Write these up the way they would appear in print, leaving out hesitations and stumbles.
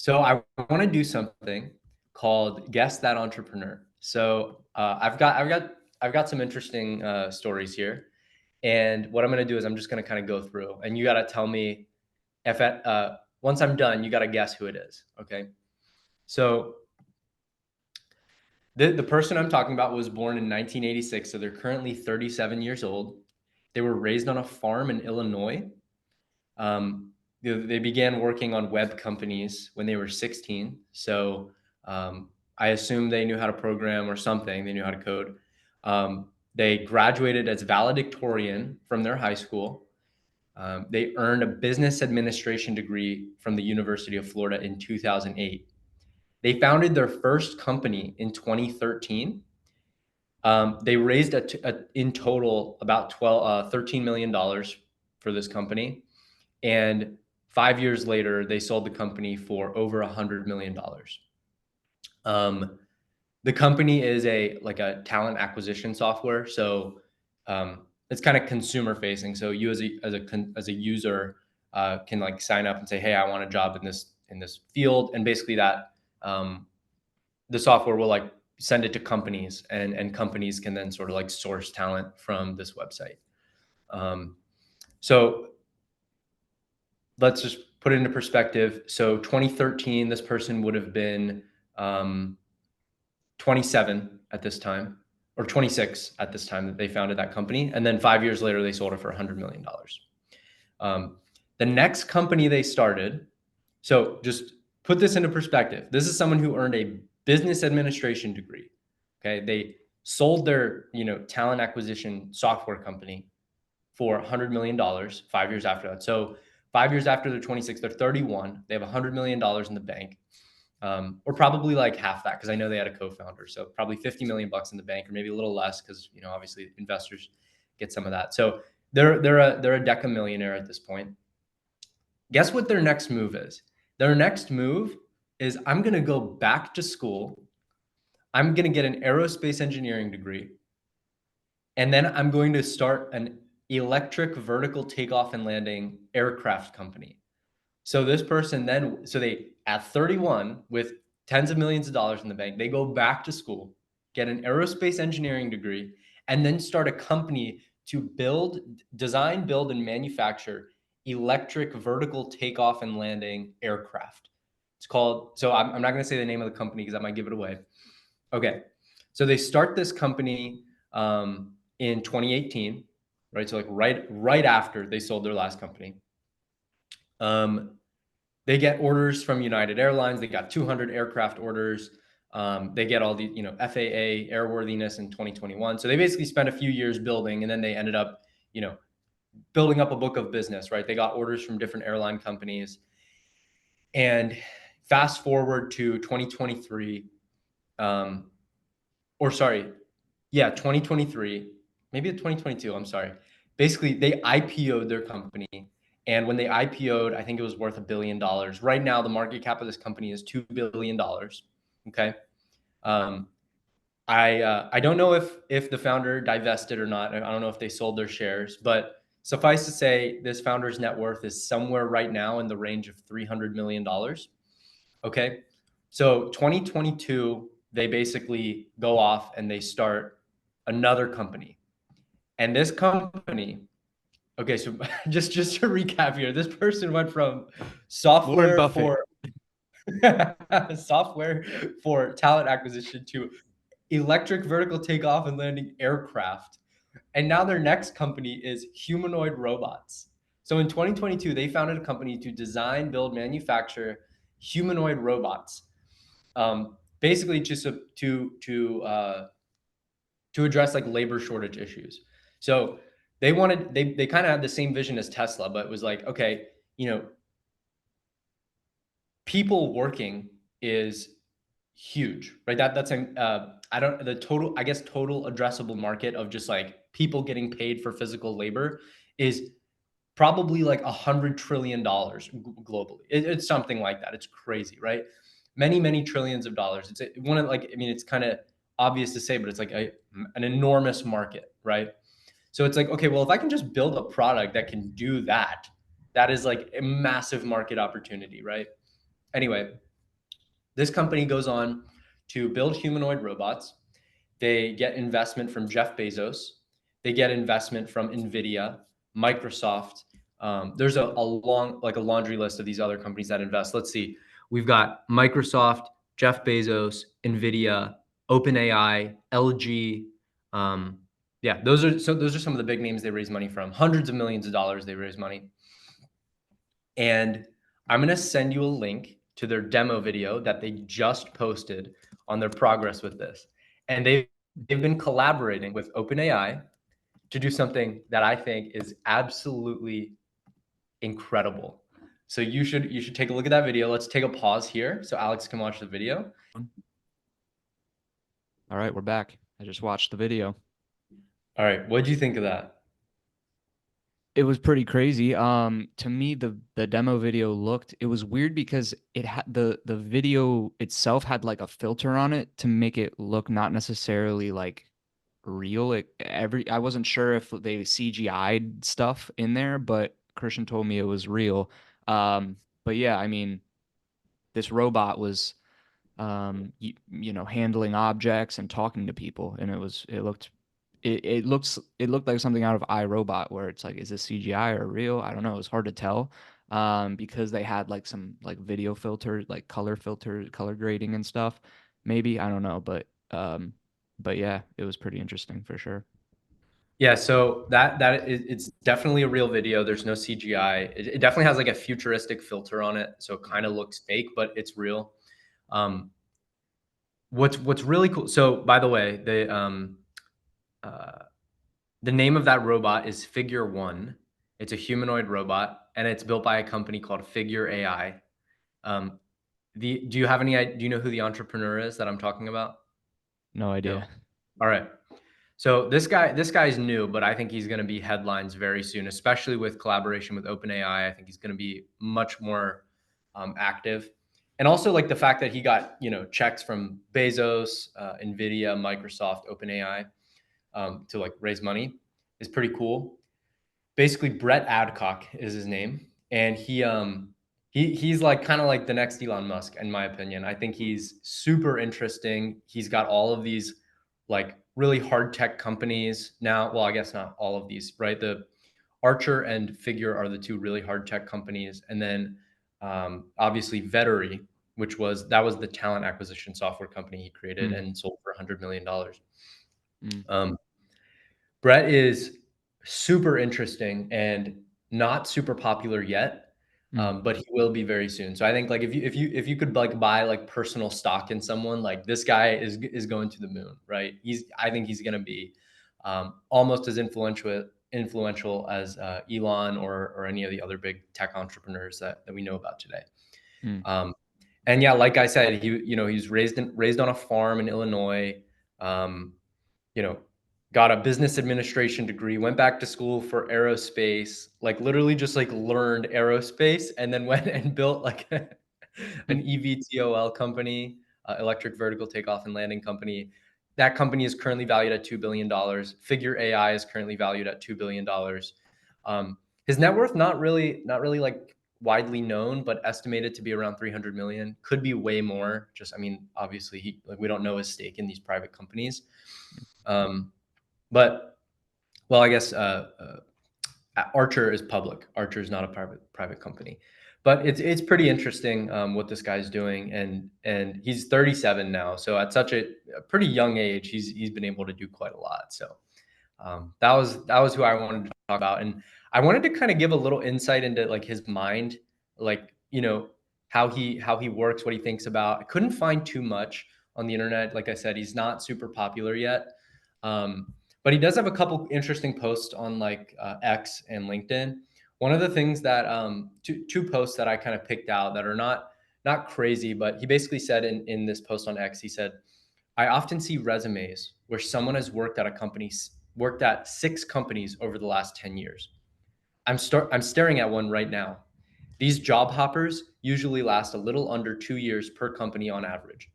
So I want to do something called Guess That Entrepreneur. So I've got some interesting stories here, and what I'm going to do is I'm just going to kind of go through, and you got to tell me if once I'm done, you got to guess who it is. Okay. So the person I'm talking about was born in 1986, so they're currently 37 years old. They were raised on a farm in Illinois. They began working on web companies when they were 16. So I assume they knew how to program or something. They knew how to code. They graduated as valedictorian from their high school. They earned a business administration degree from the University of Florida in 2008. They founded their first company in 2013. They raised in total about $13 million for this company. And 5 years later, they sold the company for over $100 million. The company is like a talent acquisition software. So it's kind of consumer facing. So you as a user can like sign up and say, hey, I want a job in this field. And basically the software will like send it to companies, and companies can then sort of like source talent from this website. So let's just put it into perspective. So 2013, this person would have been 27 at this time, or 26 at this time that they founded that company. And then 5 years later, they sold it for $100 million. The next company they started, so just put this into perspective. This is someone who earned a business administration degree. Okay. They sold their, talent acquisition software company for $100 million 5 years after that. So 5 years after they're 26, they're 31. They have $100 million in the bank, or probably like half that, because I know they had a co-founder. So probably 50 million bucks in the bank, or maybe a little less, because obviously investors get some of that. So they're a deca millionaire at this point. Guess what their next move is? Their next move is, I'm going to go back to school. I'm going to get an aerospace engineering degree. And then I'm going to start an electric vertical takeoff and landing aircraft company. So this person then, they, at 31 with tens of millions of dollars in the bank, they go back to school, get an aerospace engineering degree, and then start a company to design, build, and manufacture electric vertical takeoff and landing aircraft. It's called, so I'm not going to say the name of the company because I might give it away. Okay. So they start this company in 2018, right? So like right after they sold their last company. They get orders from United Airlines. They got 200 aircraft orders. They get all the, FAA airworthiness in 2021. So they basically spent a few years building, and then they ended up, building up a book of business, right? They got orders from different airline companies. And fast forward to 2023, 2023, maybe 2022, I'm sorry. Basically, they IPO'd their company. And when they IPO'd, I think it was worth $1 billion. Right now, the market cap of this company is $2 billion. Okay. I don't know if the founder divested or not. I don't know if they sold their shares, but suffice to say, this founder's net worth is somewhere right now in the range of $300 million. Okay. So 2022, they basically go off and they start another company. And this company, okay, so just to recap here, this person went from software for talent acquisition to electric vertical takeoff and landing aircraft. And now their next company is humanoid robots. So in 2022, they founded a company to design, build, manufacture humanoid robots. Basically just to address like labor shortage issues. So they kind of had the same vision as Tesla, but it was like, okay, people working is huge, right? That's total addressable market of just like people getting paid for physical labor is probably like $100 trillion globally. It's something like that. It's crazy, right? Many trillions of dollars. It's it's kind of obvious to say, but it's like an enormous market, right? So it's like, okay, well, if I can just build a product that can do that, that is like a massive market opportunity, right? Anyway, This company goes on to build humanoid robots. They get investment from Jeff Bezos. They get investment from NVIDIA, Microsoft. There's a long, like a laundry list of these other companies that invest. Let's see. We've got Microsoft, Jeff Bezos, NVIDIA, OpenAI, LG. Yeah, those are some of the big names they raise money from. Hundreds of millions of dollars they raise money. And I'm going to send you a link to their demo video that they just posted on their progress with this. And they've been collaborating with OpenAI to do something that I think is absolutely incredible. So you should take a look at that video. Let's take a pause here so Alex can watch the video. All right, we're back. I just watched the video. All right, what do you think of that? It was pretty crazy. To me, the demo video it was weird because it had the video itself had like a filter on it to make it look not necessarily like real. I wasn't sure if they CGI'd stuff in there, but Christian told me it was real. But yeah, I mean, this robot was handling objects and talking to people, and it looked like something out of iRobot, where it's like, is this CGI or real? I don't know. It's hard to tell, because they had like some like video filter, like color filter, color grading and stuff. Maybe, I don't know, but yeah, it was pretty interesting for sure. Yeah, so it's definitely a real video. There's no CGI. It definitely has like a futuristic filter on it, so it kind of looks fake, but it's real. Um, what's really cool. So by the way, uh, the name of that robot is Figure One. It's a humanoid robot, and it's built by a company called Figure AI. Um, do you have any? Do you know who the entrepreneur is that I'm talking about? No No. idea. All right. So this guy's new, but I think he's going to be headlines very soon, especially with collaboration with OpenAI. I think he's going to be much more active, and also like the fact that he got checks from Bezos, NVIDIA, Microsoft, OpenAI to like raise money is pretty cool. Basically, Brett Adcock is his name, and he's like kind of like the next Elon Musk, in my opinion. I think he's super interesting. He's got all of these like really hard tech companies now. Well, I guess not all of these, right? The Archer and Figure are the two really hard tech companies, and then obviously Vettery, that was the talent acquisition software company he created Mm, and sold for $100 million. mm, Um, Brett is super interesting and not super popular yet, mm, but he will be very soon. So I think like if you could like buy like personal stock in someone, like this guy is going to the moon, right? I think he's going to be almost as influential as Elon or any of the other big tech entrepreneurs that we know about today. mm, Um, and yeah, like I said, he's raised on a farm in Illinois. Um, you know, got a business administration degree, went back to school for aerospace, like literally just like learned aerospace and then went and built like an mm, eVTOL company, electric vertical takeoff and landing company. That company is currently valued at $2 billion. Figure AI is currently valued at $2 billion. His net worth, not really like widely known, but estimated to be around 300 million. Could be way more. Just, I mean, obviously we don't know his stake in these private companies. Um, but well, I guess Archer is public. Archer is not a private company, but it's pretty interesting what this guy's doing, and he's 37 now. So at such a pretty young age, he's been able to do quite a lot. So that was who I wanted to talk about, and I wanted to kind of give a little insight into like his mind, like how he works, what he thinks about. I couldn't find too much on the internet. Like I said, he's not super popular yet, but he does have a couple interesting posts on like X and LinkedIn. One of the things that two posts that I kind of picked out that are not crazy, but he basically said in this post on X, he said, I often see resumes where someone has worked at 6 companies over the last 10 years. I'm staring at one right now. These job hoppers usually last a little under 2 years per company on average.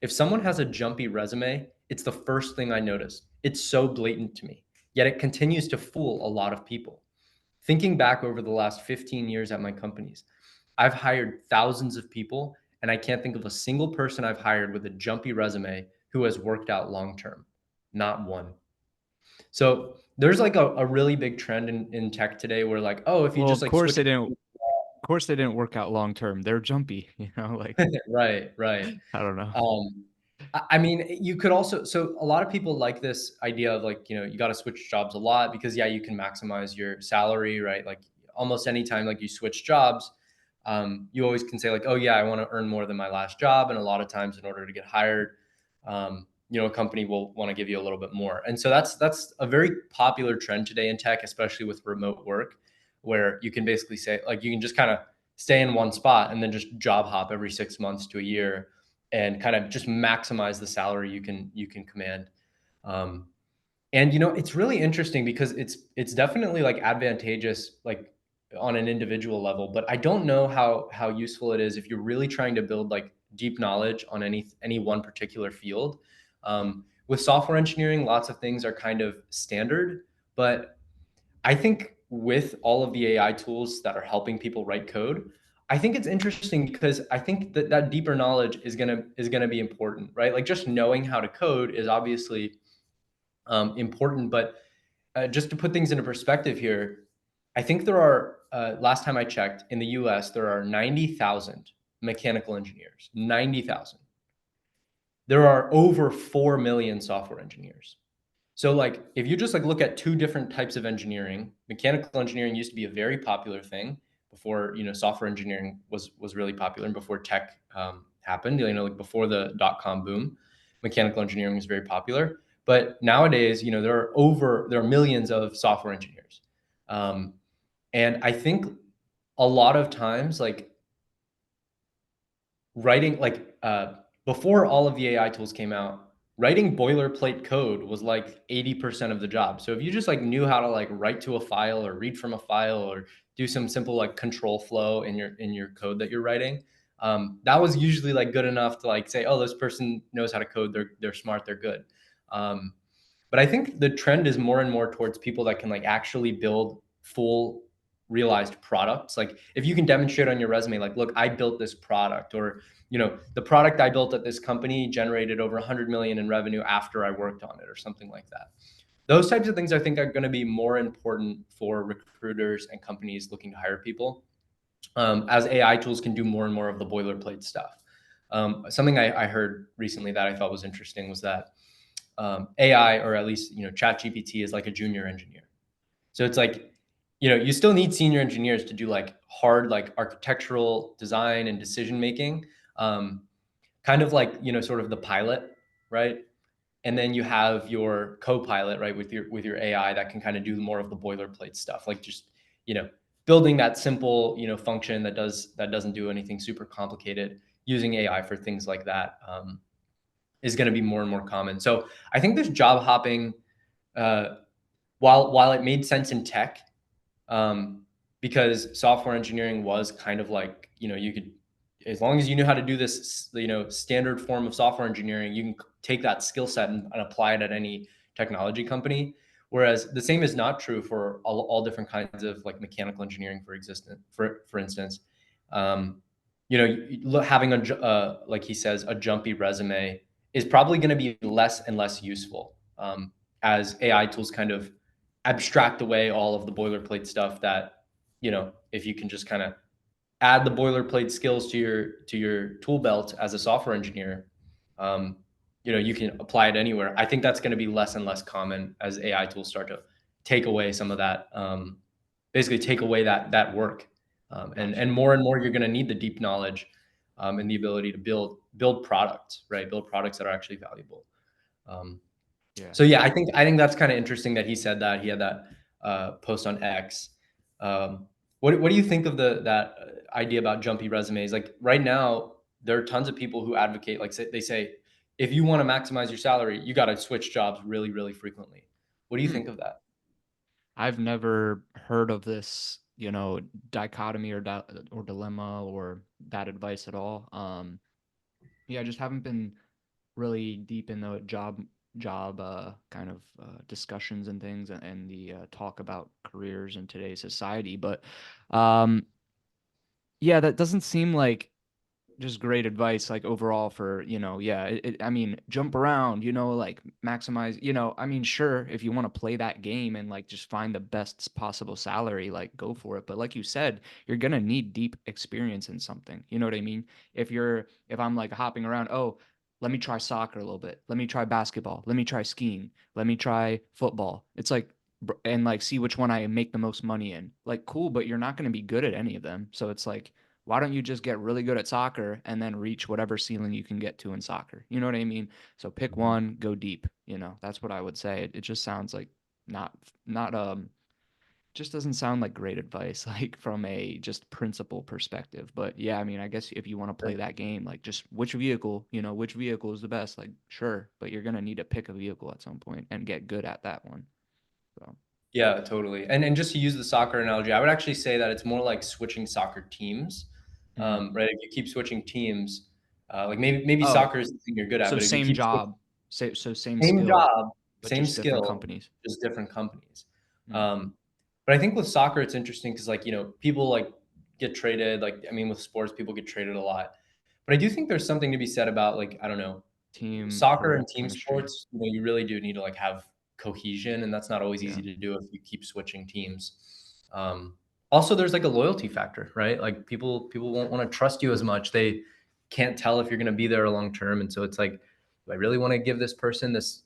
If someone has a jumpy resume, it's the first thing I notice. It's so blatant to me, yet it continues to fool a lot of people. Thinking back over the last 15 years at my companies, I've hired thousands of people and I can't think of a single person I've hired with a jumpy resume who has worked out long term. Not one. So there's like a really big trend in tech today where like, oh, if you Well, just like switch. of course they didn't work out long term. They're jumpy, like Right, right. I don't know. I mean, you could also, so a lot of people like this idea of like, you got to switch jobs a lot because yeah, you can maximize your salary, right? Like almost anytime like you switch jobs, you always can say like, oh yeah, I want to earn more than my last job. And a lot of times in order to get hired, a company will want to give you a little bit more. And so that's a very popular trend today in tech, especially with remote work, where you can basically say like, you can just kind of stay in one spot and then just job hop every 6 months to a year and kind of just maximize the salary you can command. Um, and it's really interesting because it's definitely like advantageous like on an individual level, but I don't know how useful it is if you're really trying to build like deep knowledge on any one particular field. With software engineering, lots of things are kind of standard, but I think with all of the AI tools that are helping people write code, I think it's interesting because I think that deeper knowledge is gonna be important, right? Like just knowing how to code is obviously important, but just to put things into perspective here, I think there are last time I checked in the U.S. there are 90,000 mechanical engineers. 90,000. There are over 4 million software engineers. So like if you just like look at two different types of engineering, mechanical engineering used to be a very popular thing before software engineering was really popular and before tech happened. Like before the dot-com boom, mechanical engineering was very popular. But nowadays, there are millions of software engineers, um, and I think a lot of times like writing like before all of the AI tools came out, writing boilerplate code was like 80% of the job. So if you just like knew how to like write to a file or read from a file or do some simple like control flow in your code that you're writing, that was usually like good enough to like say, oh, this person knows how to code. They're smart. They're good. Um, but I think the trend is more and more towards people that can like actually build full realized products. Like if you can demonstrate on your resume, like, look, I built this product, or the product I built at this company generated over 100 million in revenue after I worked on it, or something like that. Those types of things I think are going to be more important for recruiters and companies looking to hire people, as AI tools can do more and more of the boilerplate stuff. Something I heard recently that I thought was interesting was that AI, or at least Chat GPT, is like a junior engineer. So it's like you still need senior engineers to do like hard like architectural design and decision making, um, kind of like sort of the pilot, right? And then you have your co-pilot, right, with your AI that can kind of do more of the boilerplate stuff, like just you know building that simple function that doesn't do anything super complicated, using AI for things like that. Is going to be more and more common. So I think this job hopping, uh, while it made sense in tech, um, because software engineering was kind of like you could, as long as you knew how to do this standard form of software engineering, you can take that skill set and apply it at any technology company. Whereas the same is not true for all different kinds of like mechanical engineering, for instance. um, having like he says, a jumpy resume is probably going to be less and less useful, as AI tools kind of abstract away all of the boilerplate stuff that, if you can just kind of add the boilerplate skills to your tool belt as a software engineer, um, you can apply it anywhere. I think that's going to be less and less common as AI tools start to take away some of that, basically take away that work, and Gotcha. and more you're going to need the deep knowledge, and the ability to build products, right? Build products that are actually valuable. Um, Yeah. so yeah, I think that's kind of interesting that he said that he had that post on X. What do you think of that idea about jumpy resumes? Like right now, there are tons of people who advocate, like they say, if you want to maximize your salary, you got to switch jobs really, really frequently. What do you Hmm. think of that? I've never heard of this, dichotomy or dilemma or that advice at all. Yeah, I just haven't been really deep in the job kind of discussions and things, and the talk about careers in today's society. But um, yeah, that doesn't seem like just great advice, like overall for, yeah, I mean, jump around, like maximize, I mean, sure, if you want to play that game and like just find the best possible salary, like go for it. But like you said, you're gonna need deep experience in something. You know what I mean? If I'm like hopping around, oh, let me try soccer a little bit. Let me try basketball. Let me try skiing. Let me try football. It's like, and like see which one I make the most money in. Like, cool, but you're not going to be good at any of them. So it's like, why don't you just get really good at soccer and then reach whatever ceiling you can get to in soccer? You know what I mean? So pick one, go deep. That's what I would say. It just sounds like not, not, just doesn't sound like great advice, like from a just principle perspective. But yeah, I mean, I guess if you want to play that game, like just which vehicle is the best, like sure, but you're going to need to pick a vehicle at some point and get good at that one. So, Yeah, totally. And just to use the soccer analogy, I would actually say that it's more like switching soccer teams, mm. right? If you keep switching teams, like maybe Oh, soccer is the thing you're good at, so but if you same keep switching, job, so same same skill, job, but same just different skill, companies. just different companies. Mm. Um, but I think with soccer, it's interesting because like people like get traded. Like I mean, with sports, people get traded a lot. But I do think there's something to be said about like I don't know, Team soccer and team chemistry. sports. You really do need to like have cohesion, and that's not always Yeah. easy to do if you keep switching teams. Um, Also, there's like a loyalty factor, right? Like people won't want to trust you as much. They can't tell if you're going to be there long term, and so it's like, do I really want to give this person this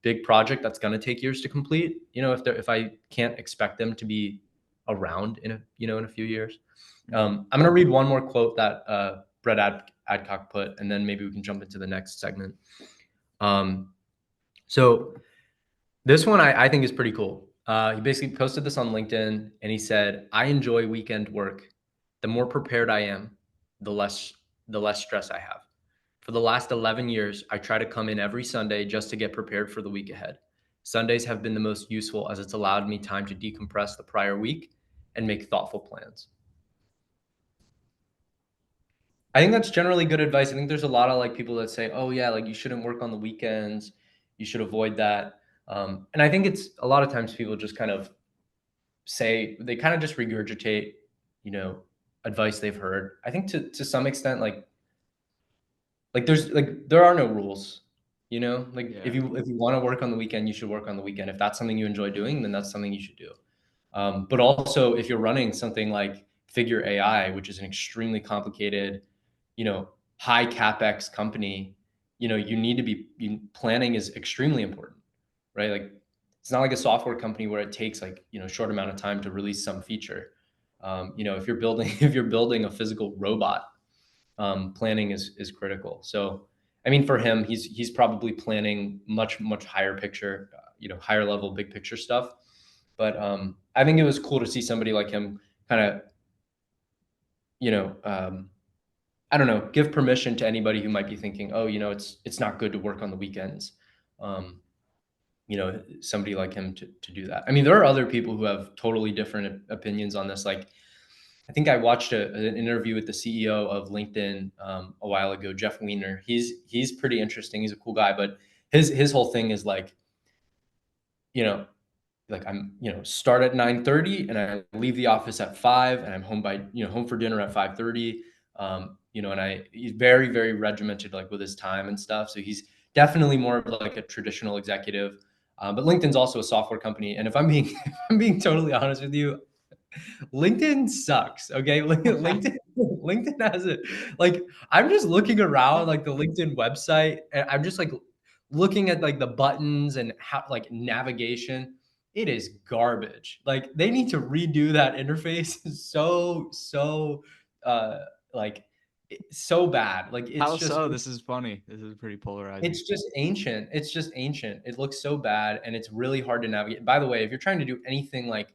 big project that's going to take years to complete? If I can't expect them to be around in a few years. Mm. I'm going to read one more quote that Brett Adcock put, and then maybe we can jump into the next segment. So this one I think is pretty cool. He basically posted this on LinkedIn and he said, I enjoy weekend work. The more prepared I am, the less stress I have. For the last 11 years, I try to come in every Sunday just to get prepared for the week ahead. Sundays have been the most useful as it's allowed me time to decompress the prior week and make thoughtful plans. I think that's generally good advice. I think there's a lot of like people that say, "Oh yeah, like you shouldn't work on the weekends. You should avoid that." And I think it's a lot of times people just kind of say they kind of just regurgitate, you know, advice they've heard. I think to some extent, like there are no rules. Like if Yeah. you want to work on the weekend, you should work on the weekend. If that's something you enjoy doing, then that's something you should do. But also, if you're running something like Figure AI, which is an extremely complicated, high capex company, you need to be planning is extremely important, right? Like it's not like a software company where it takes like short amount of time to release some feature. If you're building if you're building a physical robot, planning is critical. So, I mean, for him, he's probably planning much higher picture, higher level, big picture stuff. But I think it was cool to see somebody like him kind of, you know, um, I don't know, give permission to anybody who might be thinking, oh, it's not good to work on the weekends. Um, Somebody like him to do that. I mean, there are other people who have totally different opinions on this. Like, I think I watched an interview with the CEO of LinkedIn a while ago, Jeff Weiner. He's pretty interesting. He's a cool guy, but his whole thing is like, you know, like I'm, start at 9:30 and I leave the office at 5 and I'm home by, home for dinner at 5:30. And he's very, very regimented like with his time and stuff. So he's definitely more of like a traditional executive. But LinkedIn's also a software company. And if I'm being, if I'm being totally honest with you, LinkedIn sucks. Okay. LinkedIn has it. Like, I'm just looking around like the LinkedIn website and I'm just like looking at like the buttons and how like navigation. It is garbage. Like they need to redo that interface so uh like so bad. Like How so? This is funny. This is pretty polarizing. it's just ancient. It's just ancient. It looks so bad and it's really hard to navigate. By the way, if you're trying to do anything like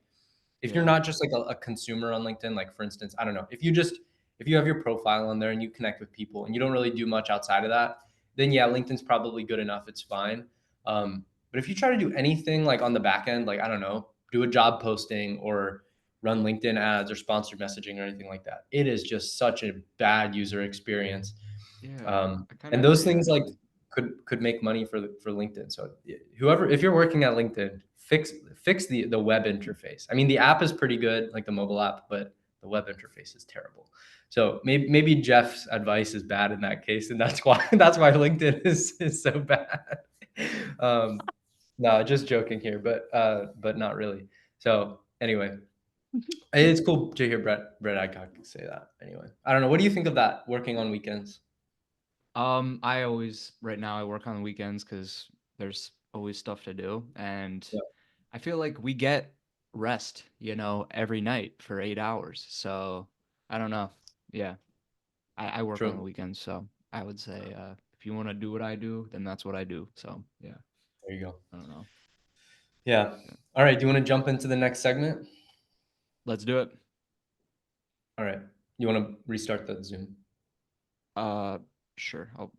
if you're Yeah. not just like a consumer on LinkedIn, like for instance, I don't know, if you have your profile on there and you connect with people and you don't really do much outside of that, then yeah, LinkedIn's probably good enough. It's fine. But if you try to do anything like on the back end, like I don't know, do a job posting or run LinkedIn ads or sponsored messaging or anything like that, it is just such a bad user experience. Yeah. I kind of And those agree things like actually. could make money for LinkedIn. So whoever, if you're working at LinkedIn, fix the web interface. I mean, the app is pretty good, like the mobile app, but The web interface is terrible. So maybe Jeff's advice is bad in that case, and that's why LinkedIn is so bad. No, just joking here, but not really. So anyway, it's cool to hear Brett Adcock say that. Anyway, I don't know. What do you think of that, working on weekends? Right now I work on the weekends because there's always stuff to do, and Yeah, I feel like we get rest, every night for 8 hours. So I don't know. Yeah, I work on the true. weekends, so I would say if you want to do what I do, then that's what I do. So yeah, There you go. I don't know. Yeah. Yeah. All right. Do you want to jump into the next segment? Let's do it. All right. You want to restart the Zoom? Uh, sure. I'll